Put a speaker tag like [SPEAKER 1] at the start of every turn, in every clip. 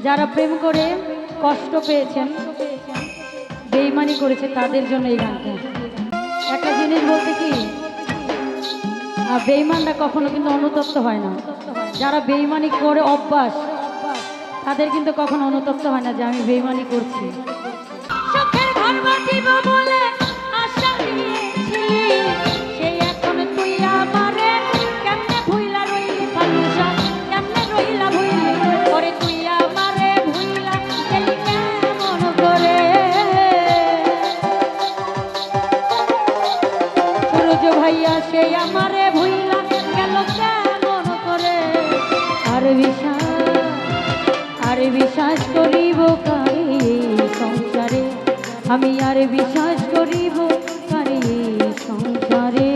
[SPEAKER 1] যারা প্রেম করে কষ্ট পেয়েছেন, বেঈমানি করেছে তাদের জন্য এই গানটা। একটা জিনিস বলতে কি, বেঈমানরা কখনো কিন্তু অনুতপ্ত হয় না। যারা বেঈমানি করে অভ্যাস, তাদের কিন্তু কখনো অনুতপ্ত হয় না যে আমি বেঈমানি করছি। সুখের ঘর বাঁধিব বলে আশা নিয়েছিলি, সেই এখন তুই আমারে কেমনে ভুইলা রইলি ফালুসা, কেমনে রইলা ভুইলি করে তুই আমারে ভুইলা গেলি কেমন করে। সুরজ ভাইয়া সেই আমারে ভুইলা গেল কেমন করে। আর বিশ্বাস করিব কারে সংসারে, আমি আর বিশ্বাস করিব কারে সংসারে।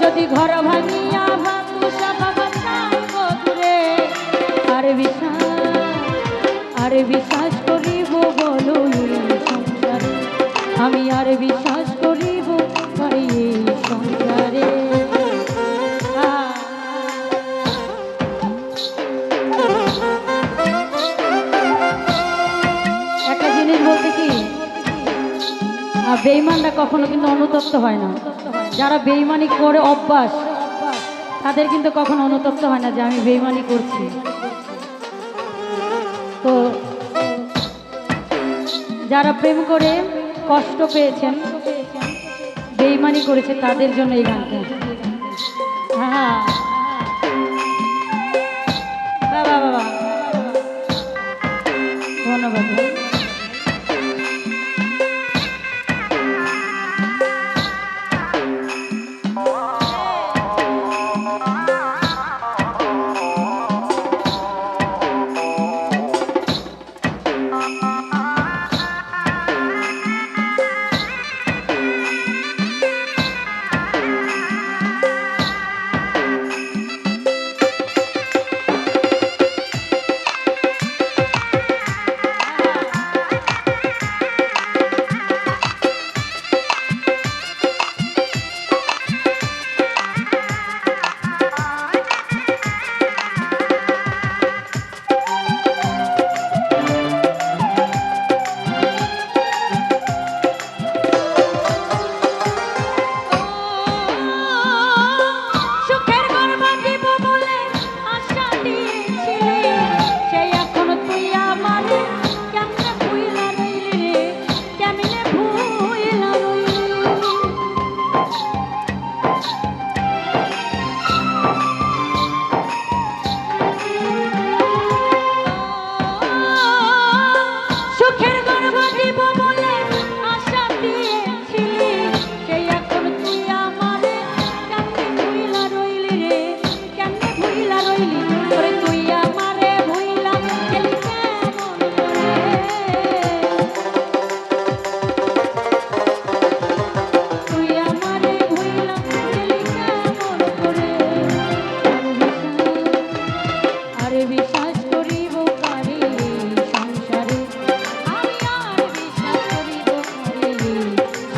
[SPEAKER 1] যদি ঘর ভাঙিয়া ভাতুষা বাবা চাইব দূরে, আর বিশ্বাস করিব বলো এই সংসারে, আমি আর বিশ্বাস করিব এই সংসারে। একটা জিনিস বলতে কি, বেঈমানরা কখনো কিন্তু অনুতপ্ত হয় না। যারা বেঈমানি করে অভ্যাস, তাদের কিন্তু কখনো অনুতপ্ত হয় না যে আমি বেঈমানি করছি। তো যারা প্রেম করে কষ্ট পেয়েছেন, বেঈমানি করেছে তাদের জন্য এই গানটা। হ্যাঁ বাবা বাবা, ধন্যবাদ।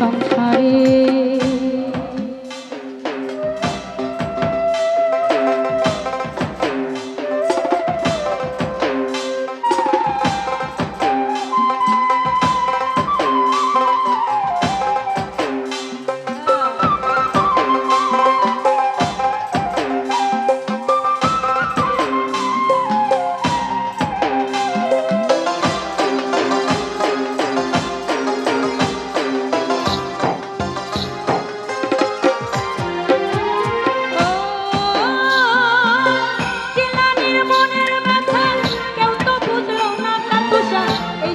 [SPEAKER 1] সংসারে।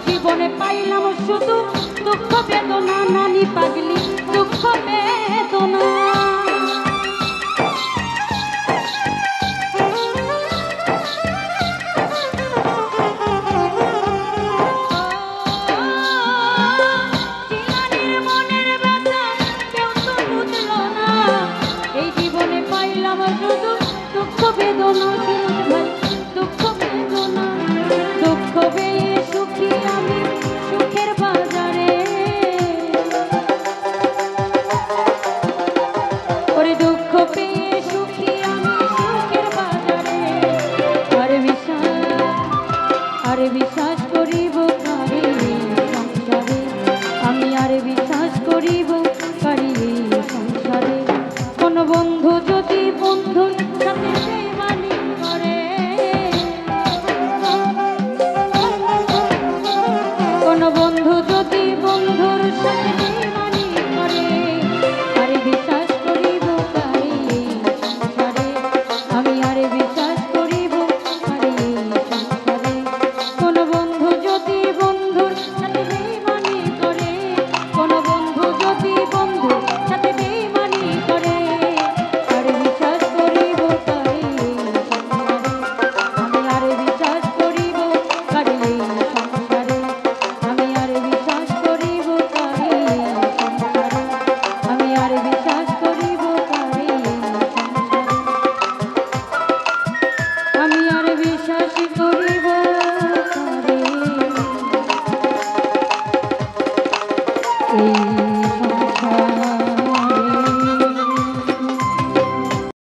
[SPEAKER 1] জীবনে পাইলাম শুধু দুঃখ